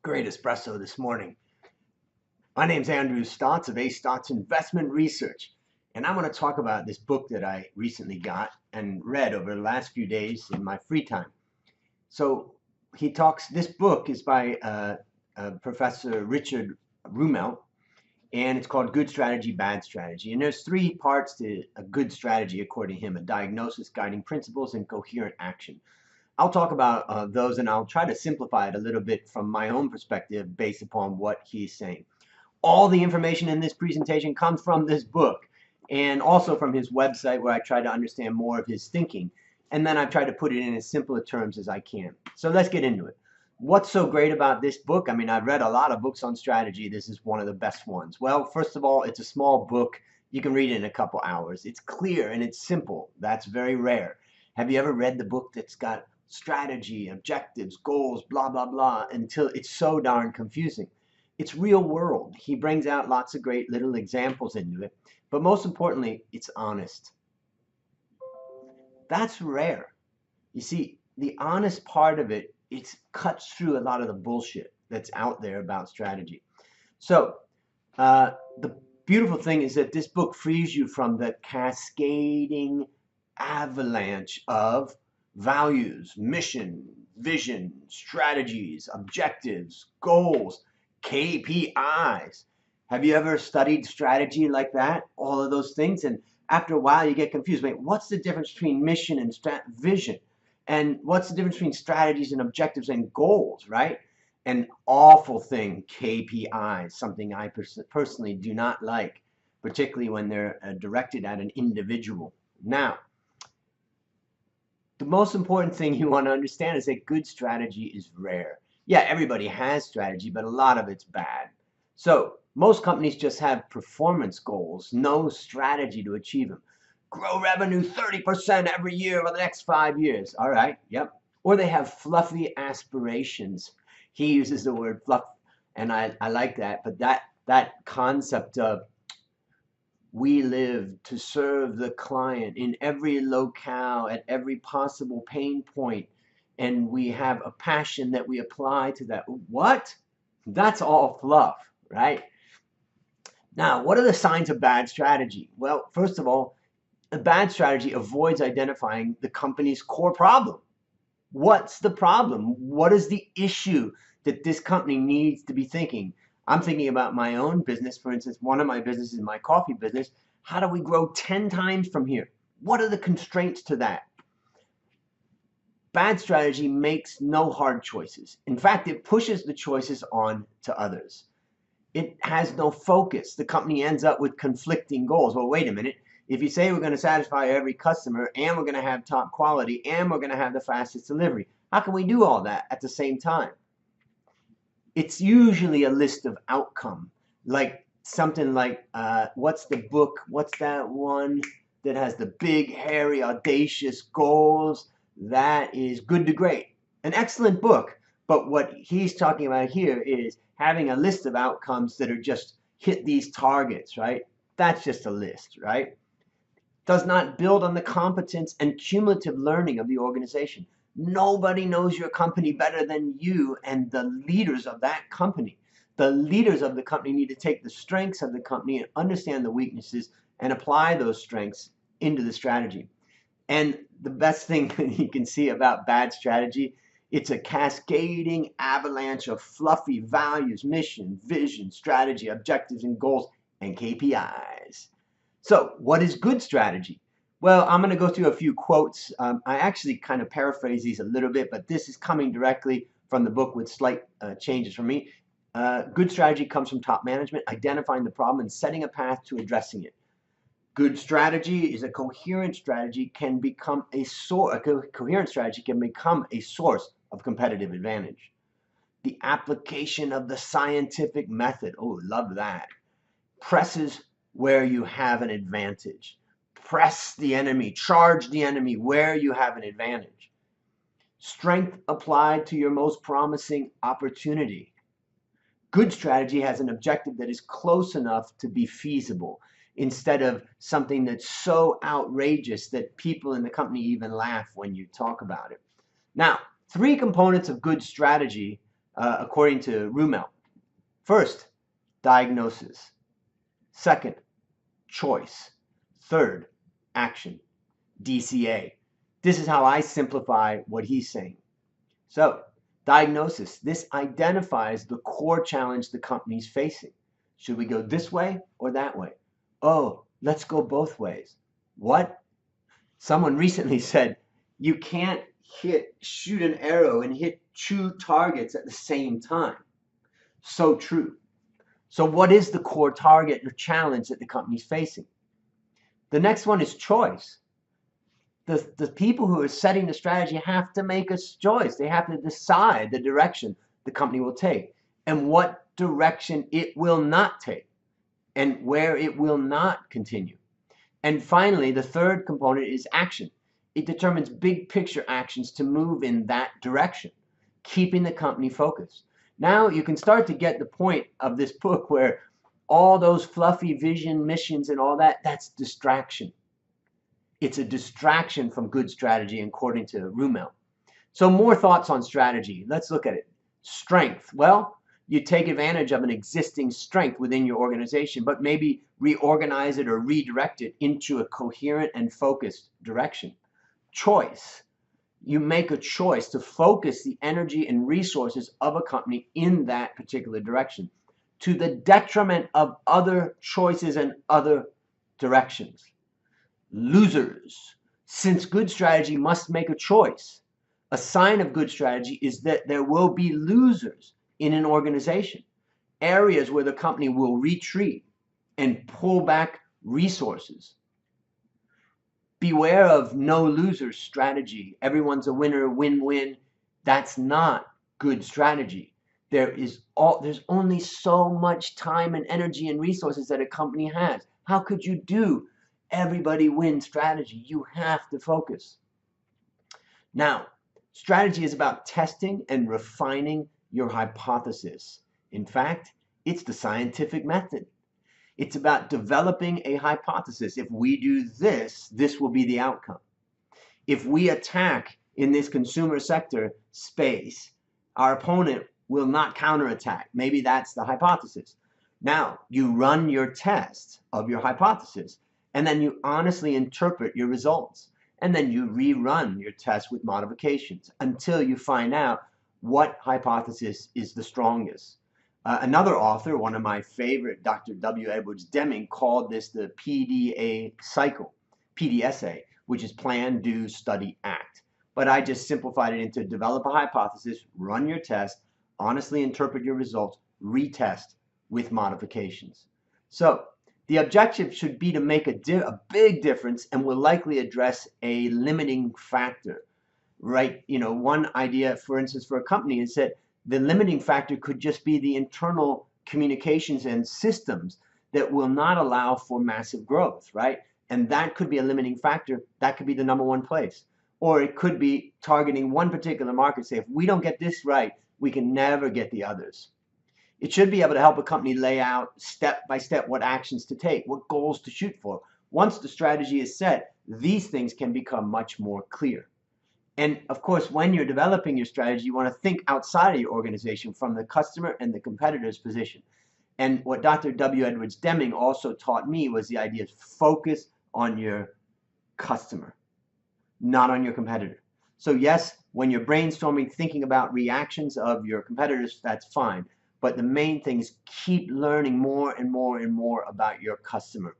Great espresso this morning. My name's Andrew Stotz of Stotz Investment Research, and I'm going to talk about this book that I recently got and read over the last few days in my free time. So this book is by Professor Richard Rumelt, and it's called Good Strategy, Bad Strategy. And there's three parts to a good strategy, according to him: a diagnosis, guiding principles, and coherent action. I'll talk about those, and I'll try to simplify it a little bit from my own perspective based upon what he's saying. All the information in this presentation comes from this book and also from his website, where I try to understand more of his thinking. And then I've tried to put it in as simpler terms as I can. So let's get into it. What's so great about this book? I mean, I've read a lot of books on strategy. This is one of the best ones. Well, first of all, it's a small book. You can read it in a couple hours. It's clear and it's simple. That's very rare. Have you ever read the book that's got strategy, objectives, goals, blah, blah, blah, until it's so darn confusing? It's real world. He brings out lots of great little examples into it, but most importantly, it's honest. That's rare. You see, the honest part of it, it cuts through a lot of the bullshit that's out there about strategy. So the beautiful thing is that this book frees you from the cascading avalanche of values, mission, vision, strategies, objectives, goals, KPIs. Have you ever studied strategy like that? All of those things. And after a while, you get confused. Wait, what's the difference between mission and vision? And what's the difference between strategies and objectives and goals, right? An awful thing, KPIs, something I personally do not like, particularly when they're directed at an individual. Now, the most important thing you want to understand is that good strategy is rare. Yeah, everybody has strategy, but a lot of it's bad. So most companies just have performance goals, no strategy to achieve them. Grow revenue 30% every year over the next 5 years. All right, yep. Or they have fluffy aspirations. He uses the word fluff, and I like that. But that concept of we live to serve the client in every locale, at every possible pain point, and we have a passion that we apply to that. What? That's all fluff, right? Now, what are the signs of bad strategy? Well, first of all, a bad strategy avoids identifying the company's core problem. What's the problem? What is the issue that this company needs to be thinking? I'm thinking about my own business. For instance, one of my businesses is my coffee business. How do we grow 10 times from here? What are the constraints to that? Bad strategy makes no hard choices. In fact, it pushes the choices on to others. It has no focus. The company ends up with conflicting goals. Well, wait a minute. If you say we're going to satisfy every customer, and we're going to have top quality, and we're going to have the fastest delivery, how can we do all that at the same time? It's usually a list of outcome, like something like, what's the book? What's that one that has the big, hairy, audacious goals? That is Good to Great. An excellent book, but what he's talking about here is having a list of outcomes that are just hit these targets, right? That's just a list, right? Does not build on the competence and cumulative learning of the organization. Nobody knows your company better than you and the leaders of that company. The leaders of the company need to take the strengths of the company and understand the weaknesses and apply those strengths into the strategy. And the best thing you can see about bad strategy, it's a cascading avalanche of fluffy values, mission, vision, strategy, objectives, and goals, and KPIs. So what is good strategy? Well, I'm going to go through a few quotes. I actually kind of paraphrase these a little bit, but this is coming directly from the book with slight changes from me. Good strategy comes from top management, identifying the problem and setting a path to addressing it. Good strategy is a coherent strategy can become a source. A coherent strategy can become a source of competitive advantage. The application of the scientific method. Oh, love that. Presses where you have an advantage. Press the enemy, charge the enemy where you have an advantage. Strength applied to your most promising opportunity. Good strategy has an objective that is close enough to be feasible, instead of something that's so outrageous that people in the company even laugh when you talk about it. Now, Three components of good strategy, according to Rumelt. First, diagnosis. Second, choice. Third, action. DCA. This is how I simplify what he's saying. So, diagnosis. This identifies the core challenge the company's facing. Should we go this way or that way? Oh, let's go both ways. What? Someone recently said, you can't shoot an arrow and hit two targets at the same time. So true. So what is the core target or challenge that the company's facing? The next one is choice. The people who are setting the strategy have to make a choice. They have to decide the direction the company will take and what direction it will not take and where it will not continue. And finally, the third component is action. It determines big picture actions to move in that direction, keeping the company focused. Now you can start to get the point of this book where all those fluffy vision, missions, and all that, that's distraction. It's a distraction from good strategy, according to Rumelt. So more thoughts on strategy. Let's look at it. Strength. Well, you take advantage of an existing strength within your organization, but maybe reorganize it or redirect it into a coherent and focused direction. Choice. You make a choice to focus the energy and resources of a company in that particular direction, to the detriment of other choices and other directions. Losers. Since good strategy must make a choice, a sign of good strategy is that there will be losers in an organization, areas where the company will retreat and pull back resources. Beware of no losers strategy. Everyone's a winner, win-win. That's not good strategy. There's only so much time and energy and resources that a company has. How could you do everybody win strategy? You have to focus. Now, strategy is about testing and refining your hypothesis. In fact, it's the scientific method. It's about developing a hypothesis. If we do this, this will be the outcome. If we attack in this consumer sector space, our opponent will not counterattack. Maybe that's the hypothesis. Now, you run your test of your hypothesis, and then you honestly interpret your results. And then you rerun your test with modifications until you find out what hypothesis is the strongest. Another author, one of my favorite, Dr. W. Edwards Deming, called this the PDA cycle, PDSA, which is plan, do, study, act. But I just simplified it into develop a hypothesis, run your test, honestly interpret your results, retest with modifications. So the objective should be to make a big difference and will likely address a limiting factor, right? You know, one idea, for instance, for a company is that the limiting factor could just be the internal communications and systems that will not allow for massive growth, right? And that could be a limiting factor. That could be the number one place. Or it could be targeting one particular market. Say, if we don't get this right, we can never get the others. It should be able to help a company lay out step by step what actions to take, what goals to shoot for. Once the strategy is set, these things can become much more clear. And of course, when you're developing your strategy, you want to think outside of your organization from the customer and the competitor's position. And what Dr. W. Edwards Deming also taught me was the idea of focus on your customer, not on your competitor. So yes, when you're brainstorming, thinking about reactions of your competitors, that's fine. But the main thing is keep learning more and more and more about your customer.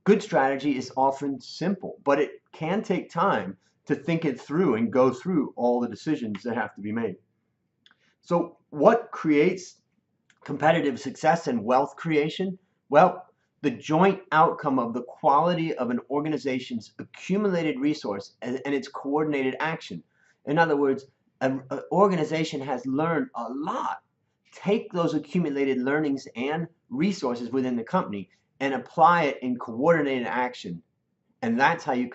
Good strategy is often simple, but it can take time to think it through and go through all the decisions that have to be made. So what creates competitive success and wealth creation? Well, the joint outcome of the quality of an organization's accumulated resource and its coordinated action. In other words, an organization has learned a lot. Take those accumulated learnings and resources within the company and apply it in coordinated action. And that's how you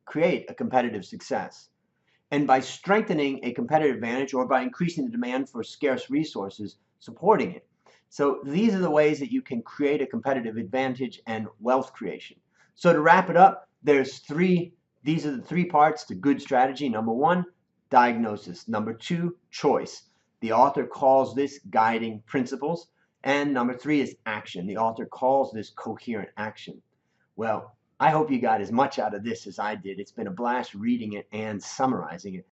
create a competitive success. And by strengthening a competitive advantage or by increasing the demand for scarce resources, supporting it. So these are the ways that you can create a competitive advantage and wealth creation. So to wrap it up, these are the three parts to good strategy. Number one, diagnosis. Number 2, choice. The author calls this guiding principles. And number 3 is action. The author calls this coherent action. Well, I hope you got as much out of this as I did. It's been a blast reading it and summarizing it.